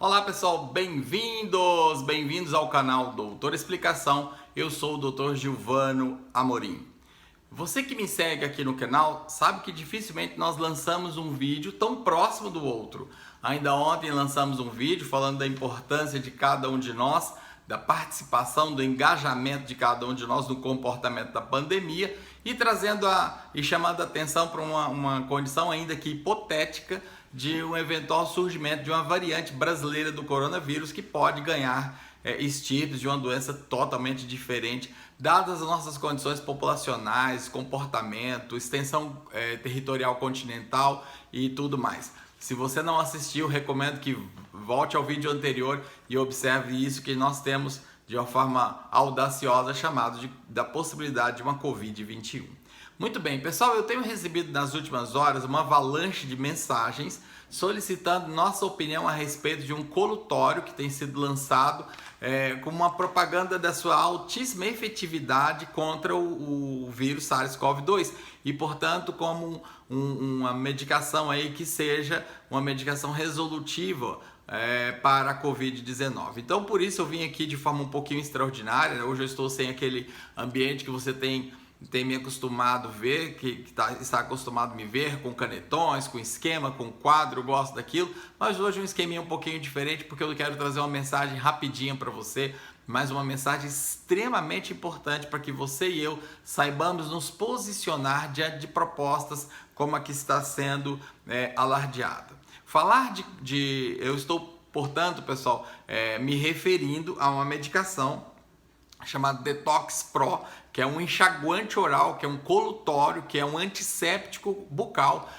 Olá pessoal, bem-vindos ao canal Doutor Explicação. Eu sou o Dr. Gilvano Amorim. Você que me segue aqui no canal sabe que dificilmente nós lançamos um vídeo tão próximo do outro. Ainda ontem lançamos um vídeo falando da importância de cada um de nós, da participação, do engajamento de cada um de nós no comportamento da pandemia e chamando a atenção para uma condição ainda que hipotética de um eventual surgimento de uma variante brasileira do coronavírus que pode ganhar estirpes de uma doença totalmente diferente, dadas as nossas condições populacionais, comportamento, extensão territorial continental e tudo mais. Se você não assistiu, recomendo que volte ao vídeo anterior e observe isso que nós temos de uma forma audaciosa da possibilidade de uma Covid-21. Muito bem, pessoal, eu tenho recebido nas últimas horas uma avalanche de mensagens solicitando nossa opinião a respeito de um colutório que tem sido lançado com uma propaganda da sua altíssima efetividade contra o vírus SARS-CoV-2 e, portanto, como uma medicação aí que seja uma medicação resolutiva para a Covid-19. Então, por isso eu vim aqui de forma um pouquinho extraordinária. Hoje eu estou sem aquele ambiente que você tem me acostumado a ver, está acostumado a me ver com canetões, com esquema, com quadro, eu gosto daquilo, mas hoje um esqueminha um pouquinho diferente porque eu quero trazer uma mensagem rapidinha para você, mas uma mensagem extremamente importante para que você e eu saibamos nos posicionar diante de propostas como a que está sendo alardeada. Eu estou, portanto, pessoal, me referindo a uma medicação chamado Detox Pro, que é um enxaguante oral, que é um colutório, que é um antisséptico bucal,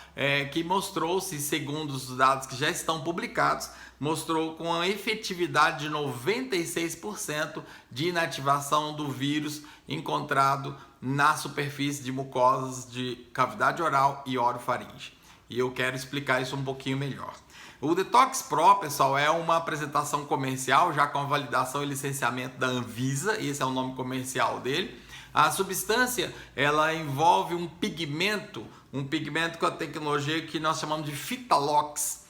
que mostrou-se, segundo os dados que já estão publicados, mostrou com uma efetividade de 96% de inativação do vírus encontrado na superfície de mucosas de cavidade oral e orofaringe. E eu quero explicar isso um pouquinho melhor. O Detox Pro, pessoal, é uma apresentação comercial, já com a validação e licenciamento da Anvisa, esse é o nome comercial dele. A substância, ela envolve um pigmento com a tecnologia que nós chamamos de Fitalox.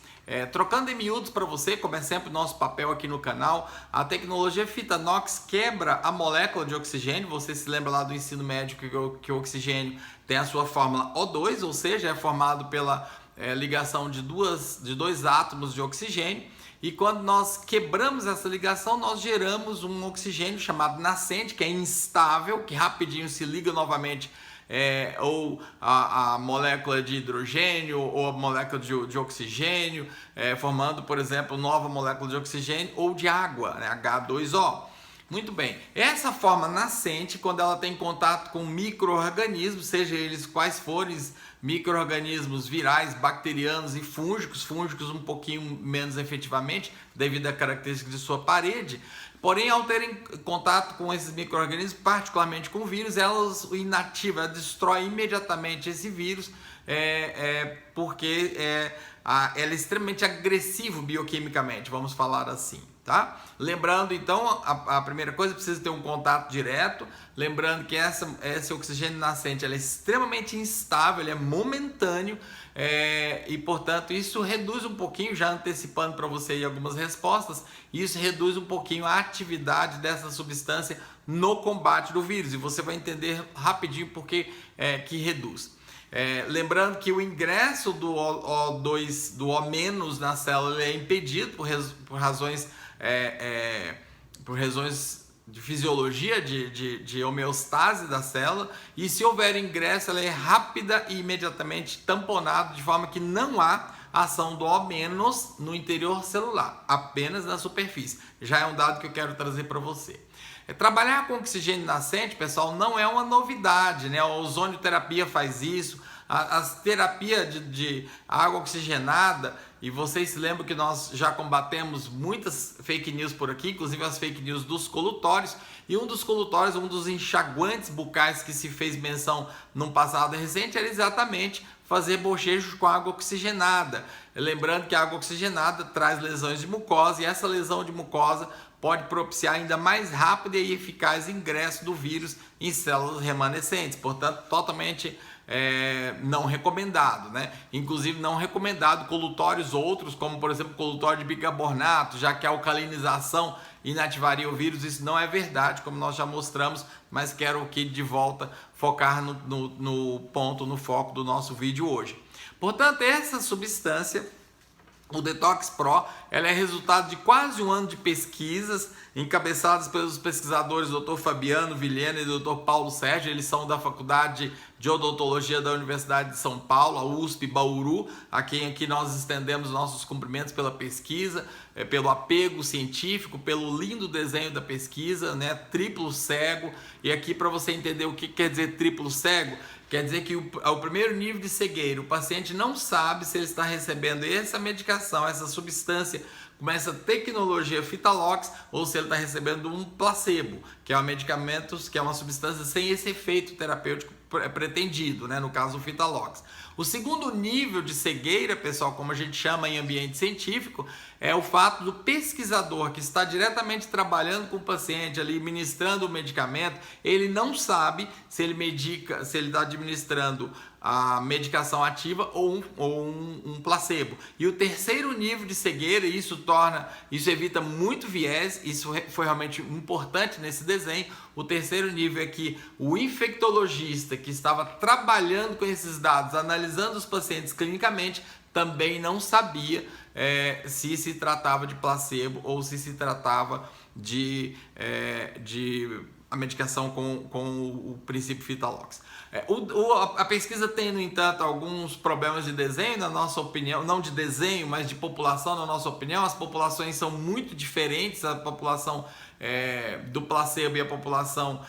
Trocando em miúdos para você, como é sempre o nosso papel aqui no canal, a tecnologia Fitanox quebra a molécula de oxigênio. Você se lembra lá do ensino médio que o oxigênio tem a sua fórmula O2, ou seja, é formado pela ligação de dois átomos de oxigênio, e quando nós quebramos essa ligação, nós geramos um oxigênio chamado nascente, que é instável, que rapidinho se liga novamente ou a molécula de hidrogênio ou a molécula de oxigênio, formando, por exemplo, nova molécula de oxigênio ou de água, né, H2O. Muito bem, essa forma nascente, quando ela tem contato com micro-organismos, seja eles quais forem, micro-organismos virais, bacterianos e fúngicos um pouquinho menos efetivamente, devido à característica de sua parede, porém, ao terem contato com esses micro-organismos, particularmente com o vírus, elas o inativam, ela destrói imediatamente esse vírus, porque ela é extremamente agressivo bioquimicamente, vamos falar assim. Tá? Lembrando, então, a primeira coisa, precisa ter um contato direto. Lembrando que esse oxigênio nascente ele é extremamente instável, ele é momentâneo, e, portanto, isso reduz um pouquinho, já antecipando para você aí algumas respostas, isso reduz um pouquinho a atividade dessa substância no combate do vírus, e você vai entender rapidinho por que reduz. Lembrando que o ingresso do O2, do O- na célula é impedido por razões de fisiologia, de homeostase da célula, e se houver ingresso, ela é rápida e imediatamente tamponada, de forma que não há ação do O- no interior celular, apenas na superfície. Já é um dado que eu quero trazer para você. Trabalhar com oxigênio nascente, pessoal, não é uma novidade, né? A ozonioterapia faz isso, a terapia de água oxigenada, e vocês se lembram que nós já combatemos muitas fake news por aqui, inclusive as fake news dos colutórios, e um dos enxaguantes bucais que se fez menção num passado recente era exatamente fazer bochechos com água oxigenada. Lembrando que a água oxigenada traz lesões de mucosa, e essa lesão de mucosa pode propiciar ainda mais rápido e eficaz ingresso do vírus em células remanescentes, portanto, totalmente não recomendado, né? Inclusive não recomendado colutórios outros, como por exemplo colutório de bicarbonato, já que a alcalinização inativaria o vírus. Isso não é verdade, como nós já mostramos, mas quero aqui de volta focar no foco do nosso vídeo hoje. Portanto, essa substância, o Detox Pro, ela é resultado de quase um ano de pesquisas encabeçadas pelos pesquisadores Dr. Fabiano Vilhena e Dr. Paulo Sérgio. Eles são da Faculdade de Odontologia da Universidade de São Paulo, a USP Bauru, a quem aqui nós estendemos nossos cumprimentos pela pesquisa, pelo apego científico, pelo lindo desenho da pesquisa, né? Triplo cego. E aqui, para você entender o que quer dizer triplo cego, quer dizer que o primeiro nível de cegueira, o paciente não sabe se ele está recebendo essa medicação, essa substância com essa tecnologia Fitalox, ou se ele está recebendo um placebo, que é um medicamento, que é uma substância sem esse efeito terapêutico pretendido, né? No caso o Fitalox. O segundo nível de cegueira, pessoal, como a gente chama em ambiente científico, é o fato do pesquisador que está diretamente trabalhando com o paciente ali, ministrando o medicamento, ele não sabe se ele está administrando a medicação ativa ou um placebo. E o terceiro nível de cegueira, isso evita muito viés, isso foi realmente importante nesse desenho. O terceiro nível é que o infectologista que estava trabalhando com esses dados, analisando os pacientes clinicamente, também não sabia se se tratava de placebo ou se tratava de a medicação com o princípio Fitalox. A pesquisa tem, no entanto, alguns problemas de desenho, na nossa opinião, não de desenho, mas de população, na nossa opinião. As populações são muito diferentes, a população do placebo e a população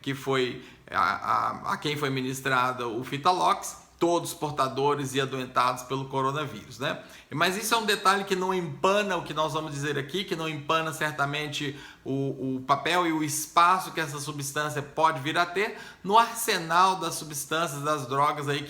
que foi a quem foi ministrada o Fitalox, todos portadores e adoentados pelo coronavírus, né? Mas isso é um detalhe que não empana o que nós vamos dizer aqui, que não empana certamente o papel e o espaço que essa substância pode vir a ter no arsenal das substâncias, das drogas aí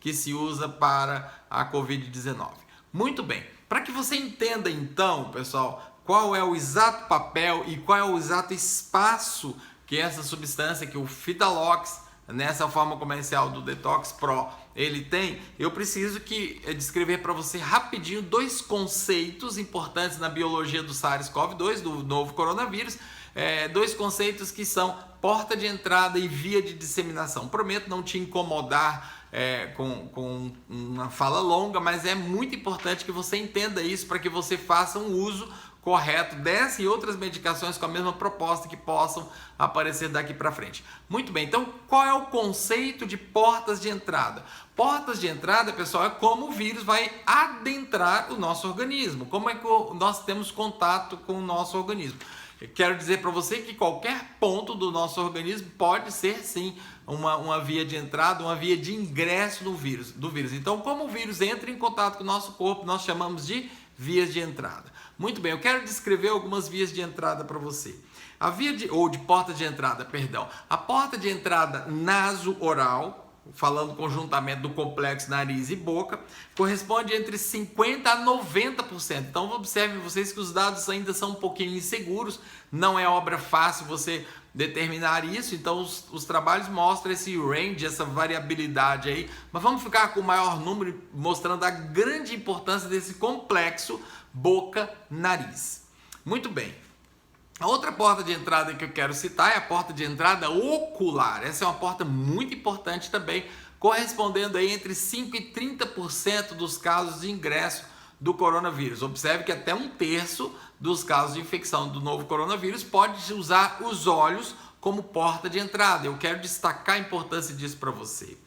que se usa para a Covid-19. Muito bem, para que você entenda então, pessoal, qual é o exato papel e qual é o exato espaço que essa substância, que o Fitalox, nessa forma comercial do Detox Pro, ele tem, eu preciso descrever para você rapidinho dois conceitos importantes na biologia do SARS-CoV-2, do novo coronavírus, dois conceitos que são porta de entrada e via de disseminação. Prometo não te incomodar com uma fala longa, mas é muito importante que você entenda isso para que você faça um uso correto dessa e outras medicações com a mesma proposta que possam aparecer daqui para frente. Muito bem, então qual é o conceito de portas de entrada? Portas de entrada, pessoal, é como o vírus vai adentrar o nosso organismo, como é que nós temos contato com o nosso organismo. Eu quero dizer para você que qualquer ponto do nosso organismo pode ser sim uma via de entrada, uma via de ingresso do vírus. Então, como o vírus entra em contato com o nosso corpo, nós chamamos de vias de entrada. Muito bem, eu quero descrever algumas vias de entrada para você. De porta de entrada, perdão. A porta de entrada naso-oral, falando conjuntamente do complexo nariz e boca, corresponde entre 50% a 90%. Então observem vocês que os dados ainda são um pouquinho inseguros, não é obra fácil você determinar isso, então os trabalhos mostram esse range, essa variabilidade aí, mas vamos ficar com o maior número, mostrando a grande importância desse complexo boca-nariz. Muito bem. A outra porta de entrada que eu quero citar é a porta de entrada ocular. Essa é uma porta muito importante também, correspondendo aí entre 5% e 30% dos casos de ingresso do coronavírus. Observe que até 1/3 dos casos de infecção do novo coronavírus pode usar os olhos como porta de entrada. Eu quero destacar a importância disso para você.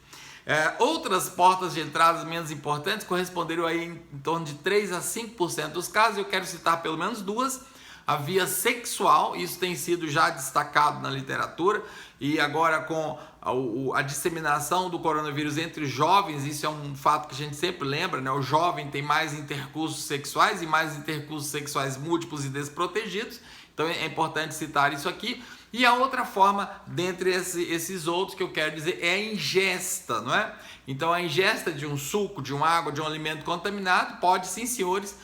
Outras portas de entrada menos importantes corresponderiam aí em torno de 3% a 5% dos casos. Eu quero citar pelo menos duas. A via sexual, isso tem sido já destacado na literatura, e agora com a disseminação do coronavírus entre jovens, isso é um fato que a gente sempre lembra, né? O jovem tem mais intercursos sexuais e mais intercursos sexuais múltiplos e desprotegidos, então é importante citar isso aqui. E a outra forma, dentre esses outros que eu quero dizer, é a ingesta, não é? Então a ingesta de um suco, de uma água, de um alimento contaminado pode sim, senhores,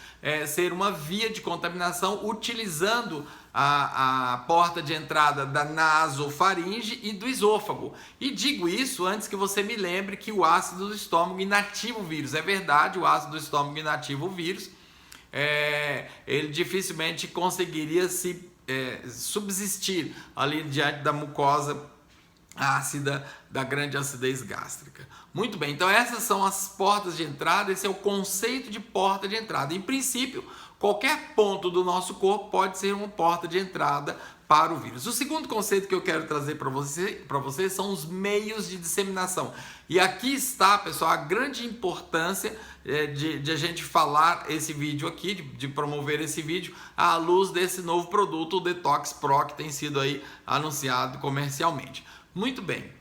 ser uma via de contaminação utilizando a porta de entrada da nasofaringe e do esôfago. E digo isso antes que você me lembre que o ácido do estômago inativa o vírus. É verdade, o ácido do estômago inativa o vírus. Ele dificilmente conseguiria subsistir ali diante da mucosa ácida da grande acidez gástrica. Muito bem, então essas são as portas de entrada, esse é o conceito de porta de entrada. Em princípio, qualquer ponto do nosso corpo pode ser uma porta de entrada para o vírus. O segundo conceito que eu quero trazer para vocês são os meios de disseminação. E aqui está, pessoal, a grande importância de a gente falar esse vídeo aqui, de promover esse vídeo à luz desse novo produto, o Detox Pro, que tem sido aí anunciado comercialmente. Muito bem.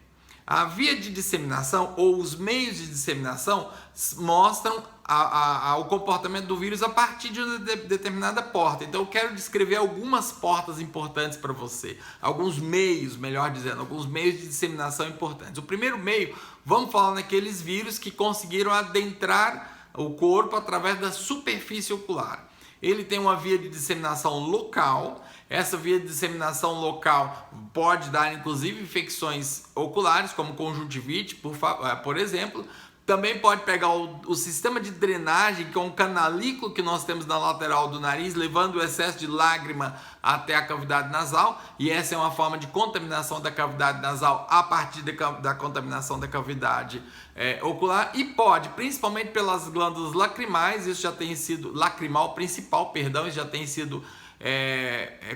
A via de disseminação ou os meios de disseminação mostram o comportamento do vírus a partir de uma determinada porta. Então eu quero descrever algumas portas importantes para você, alguns meios, melhor dizendo, alguns meios de disseminação importantes. O primeiro meio, vamos falar naqueles vírus que conseguiram adentrar o corpo através da superfície ocular. Ele tem uma via de disseminação local. Essa via de disseminação local pode dar, inclusive, infecções oculares, como conjuntivite, por exemplo. Também pode pegar o sistema de drenagem, que é um canalículo que nós temos na lateral do nariz, levando o excesso de lágrima até a cavidade nasal. E essa é uma forma de contaminação da cavidade nasal a partir da contaminação da cavidade ocular. E pode, principalmente pelas glândulas lacrimais, isso já tem sido, lacrimal principal, perdão, isso já tem sido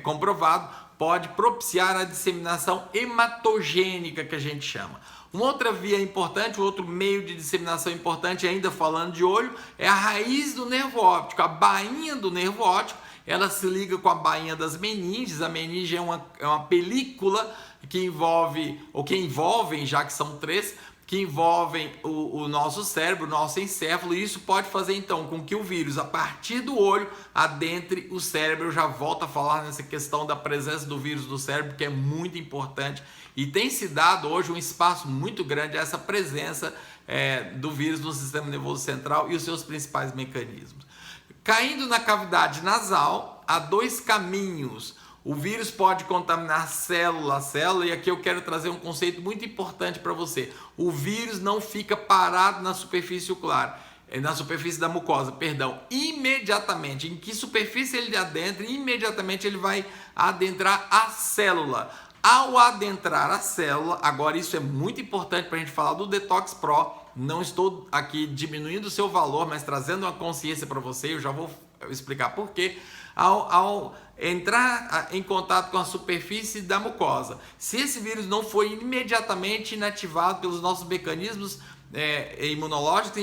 comprovado, pode propiciar a disseminação hematogênica, que a gente chama. Uma outra via importante, outro meio de disseminação importante, ainda falando de olho, é a raiz do nervo óptico. A bainha do nervo óptico, ela se liga com a bainha das meninges. A meninge é uma película que envolvem, já que são três, que envolvem o nosso cérebro, o nosso encéfalo, e isso pode fazer então com que o vírus, a partir do olho, adentre o cérebro. Eu já volto a falar nessa questão da presença do vírus no cérebro, que é muito importante, e tem se dado hoje um espaço muito grande a essa presença do vírus no sistema nervoso central e os seus principais mecanismos. Caindo na cavidade nasal, há dois caminhos. O vírus pode contaminar célula a célula, e aqui eu quero trazer um conceito muito importante para você. O vírus não fica parado na superfície ocular, na superfície da mucosa, perdão. Imediatamente, em que superfície ele adentra, imediatamente ele vai adentrar a célula. Ao adentrar a célula, agora isso é muito importante para a gente falar do Detox Pro, não estou aqui diminuindo o seu valor, mas trazendo uma consciência para você, eu já vou explicar por quê. Ao entrar em contato com a superfície da mucosa, se esse vírus não for imediatamente inativado pelos nossos mecanismos imunológicos,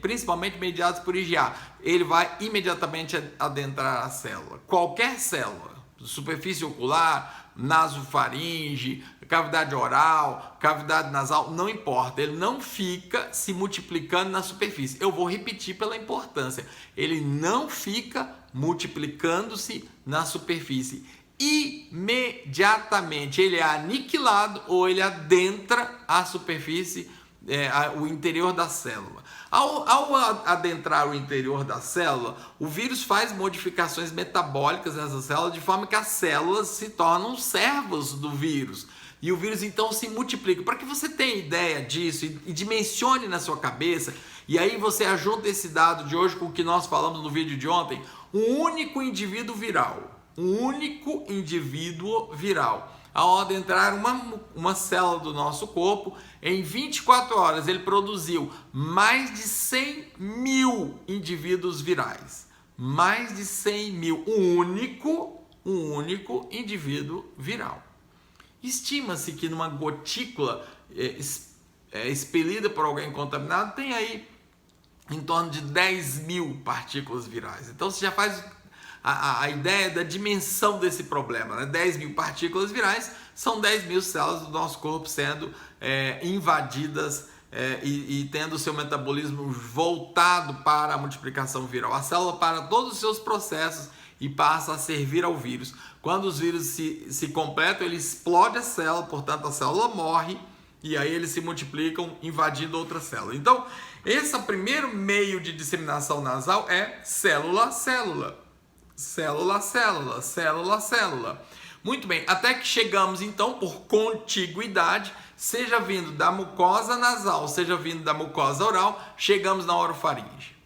principalmente mediados por IgA, ele vai imediatamente adentrar a célula. Qualquer célula, superfície ocular, nasofaringe, cavidade oral, cavidade nasal, não importa, ele não fica se multiplicando na superfície. Eu vou repetir pela importância, ele não fica multiplicando-se na superfície. Imediatamente ele é aniquilado ou ele adentra a superfície, o interior da célula. Ao adentrar o interior da célula, o vírus faz modificações metabólicas nessa célula, de forma que as células se tornam servos do vírus. E o vírus então se multiplica. Para que você tenha ideia disso e dimensione na sua cabeça, e aí você ajunta esse dado de hoje com o que nós falamos no vídeo de ontem, um único indivíduo viral, ao adentrar uma célula do nosso corpo, em 24 horas ele produziu mais de 100 mil indivíduos virais. Mais de 100 mil, um único indivíduo viral. Estima-se que numa gotícula expelida por alguém contaminado tem aí em torno de 10 mil partículas virais. Então você já faz a ideia da dimensão desse problema, né? 10 mil partículas virais são 10 mil células do nosso corpo sendo invadidas e tendo o seu metabolismo voltado para a multiplicação viral. A célula para todos os seus processos e passa a servir ao vírus. Quando os vírus se completam, ele explode a célula, portanto a célula morre, e aí eles se multiplicam invadindo outra célula. Então, esse primeiro meio de disseminação nasal é célula a célula. célula a célula, célula a célula. Muito bem, até que chegamos então por contiguidade, seja vindo da mucosa nasal, seja vindo da mucosa oral, chegamos na orofaringe.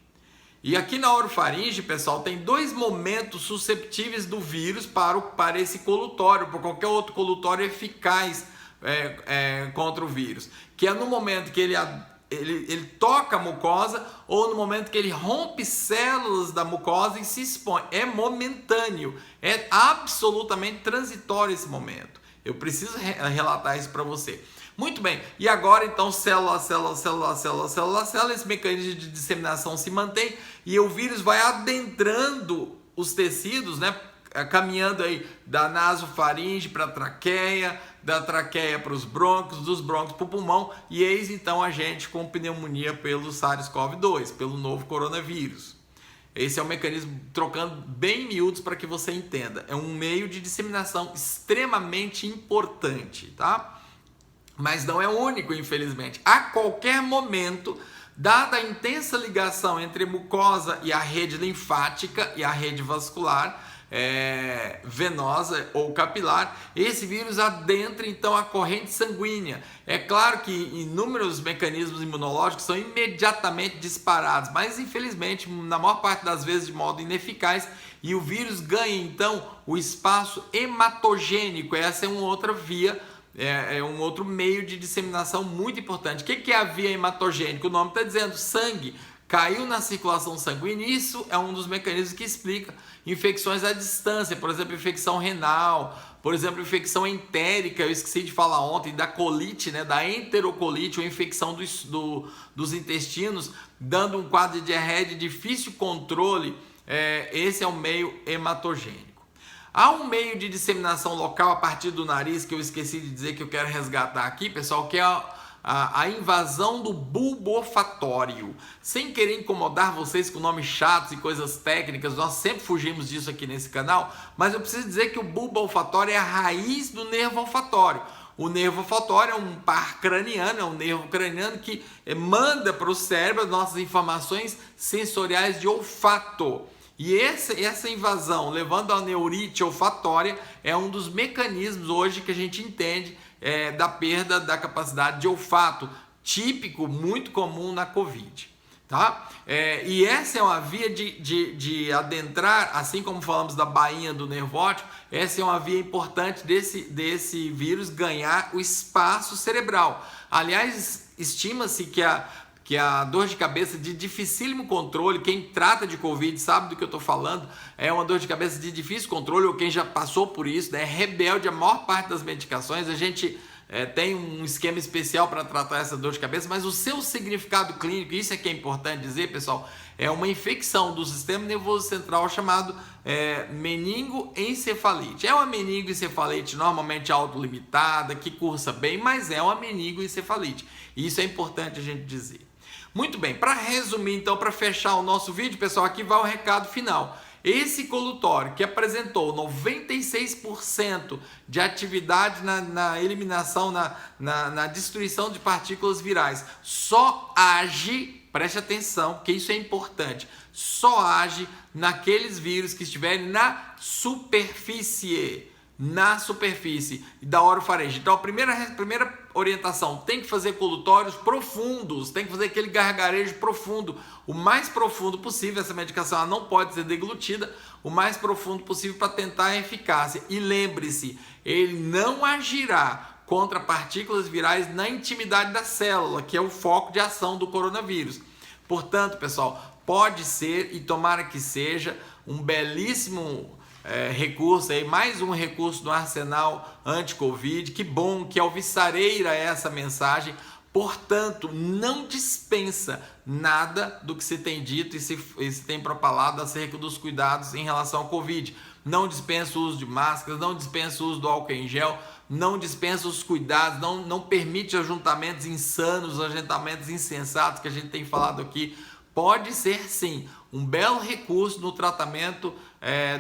E aqui na orofaringe, pessoal, tem dois momentos susceptíveis do vírus para esse colutório, para qualquer outro colutório eficaz contra o vírus, que é no momento que ele toca a mucosa ou no momento que ele rompe células da mucosa e se expõe. É momentâneo, é absolutamente transitório esse momento. Eu preciso relatar isso para você. Muito bem, e agora então célula, célula, célula, célula, célula, célula, esse mecanismo de disseminação se mantém e o vírus vai adentrando os tecidos, né? Caminhando aí da nasofaringe para a traqueia, da traqueia para os brônquios, dos brônquios para o pulmão, e eis então a gente com pneumonia pelo SARS-CoV-2, pelo novo coronavírus. Esse é um mecanismo, trocando bem em miúdos para que você entenda. É um meio de disseminação extremamente importante, tá? Mas não é único, infelizmente. A qualquer momento, dada a intensa ligação entre a mucosa e a rede linfática e a rede vascular, venosa ou capilar, esse vírus adentra então a corrente sanguínea. É claro que inúmeros mecanismos imunológicos são imediatamente disparados, mas infelizmente, na maior parte das vezes de modo ineficaz, e o vírus ganha então o espaço hematogênico. Essa é uma outra via, um outro meio de disseminação muito importante. O que é a via hematogênica? O nome está dizendo sangue. Caiu na circulação sanguínea, isso é um dos mecanismos que explica infecções à distância, por exemplo, infecção renal, por exemplo, infecção entérica, eu esqueci de falar ontem, da colite, né, da enterocolite, ou infecção dos intestinos, dando um quadro de diarreia de difícil controle. Esse é o meio hematogênico. Há um meio de disseminação local a partir do nariz, que eu esqueci de dizer, que eu quero resgatar aqui, pessoal, que é a invasão do bulbo olfatório. Sem querer incomodar vocês com nomes chatos e coisas técnicas, nós sempre fugimos disso aqui nesse canal, mas eu preciso dizer que o bulbo olfatório é a raiz do nervo olfatório. O nervo olfatório é um par craniano, é um nervo craniano que manda para o cérebro as nossas informações sensoriais de olfato. E essa invasão, levando à neurite olfatória, é um dos mecanismos hoje que a gente entende da perda da capacidade de olfato, típico, muito comum na Covid. Tá? E essa é uma via de adentrar, assim como falamos da bainha do nervo óptico, essa é uma via importante desse vírus ganhar o espaço cerebral. Aliás, estima-se que a dor de cabeça de dificílimo controle, quem trata de Covid sabe do que eu estou falando, é uma dor de cabeça de difícil controle, ou quem já passou por isso, né? É rebelde a maior parte das medicações. A gente tem um esquema especial para tratar essa dor de cabeça, mas o seu significado clínico, isso é que é importante dizer, pessoal, é uma infecção do sistema nervoso central chamado meningoencefalite. É uma meningoencefalite normalmente autolimitada, que cursa bem, mas é uma meningoencefalite. E isso é importante a gente dizer. Muito bem, para resumir então, para fechar o nosso vídeo, pessoal, aqui vai o recado final. Esse colutório que apresentou 96% de atividade na eliminação, na destruição de partículas virais, só age, preste atenção, que isso é importante, só age naqueles vírus que estiverem na superfície da orofaringe. Então a primeira orientação, tem que fazer colutórios profundos, tem que fazer aquele gargarejo profundo, o mais profundo possível. Essa medicação ela não pode ser deglutida, o mais profundo possível para tentar a eficácia. E lembre-se, ele não agirá contra partículas virais na intimidade da célula, que é o foco de ação do coronavírus. Portanto, pessoal, pode ser, e tomara que seja, um belíssimo recurso, aí, mais um recurso no arsenal anti-Covid. Que bom, que alvissareira é essa mensagem. Portanto, não dispensa nada do que se tem dito e se tem propalado acerca dos cuidados em relação ao Covid. Não dispensa o uso de máscaras, não dispensa o uso do álcool em gel, não dispensa os cuidados, não permite ajuntamentos insanos, ajuntamentos insensatos que a gente tem falado aqui. Pode ser sim um belo recurso no tratamento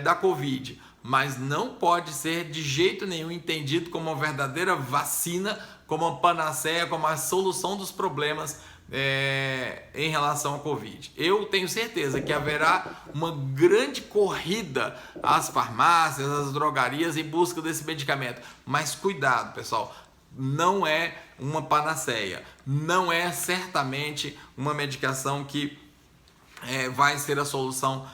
da Covid, mas não pode ser de jeito nenhum entendido como uma verdadeira vacina, como uma panaceia, como a solução dos problemas em relação ao Covid. Eu tenho certeza que haverá uma grande corrida às farmácias, às drogarias em busca desse medicamento. Mas cuidado, pessoal, não é uma panaceia, não é certamente uma medicação que vai ser a solução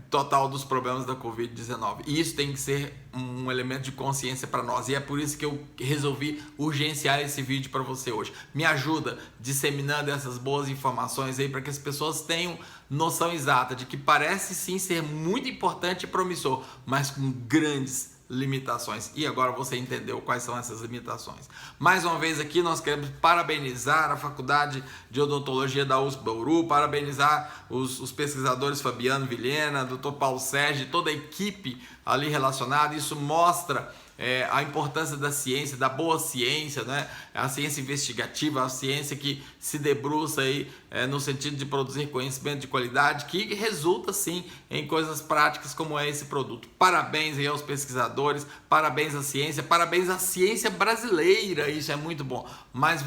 total dos problemas da Covid-19. E isso tem que ser um elemento de consciência para nós. E é por isso que eu resolvi urgenciar esse vídeo para você hoje. Me ajuda disseminando essas boas informações aí para que as pessoas tenham noção exata de que parece sim ser muito importante e promissor, mas com grandes limitações. E agora você entendeu quais são essas limitações. Mais uma vez aqui nós queremos parabenizar a Faculdade de Odontologia da USP Bauru, parabenizar os pesquisadores Fabiano Vilhena, Dr. Paulo Sérgio, toda a equipe ali relacionada. Isso mostra a importância da ciência, da boa ciência, né? A ciência investigativa, a ciência que se debruça aí no sentido de produzir conhecimento de qualidade, que resulta sim em coisas práticas como é esse produto. Parabéns aí aos pesquisadores, parabéns à ciência brasileira, isso é muito bom, mas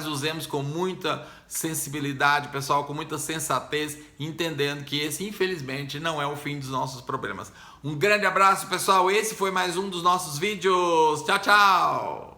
usemos com muita sensibilidade, pessoal, com muita sensatez, entendendo que esse infelizmente não é o fim dos nossos problemas. Um grande abraço, pessoal, esse foi mais um dos nossos vídeos, tchau, tchau!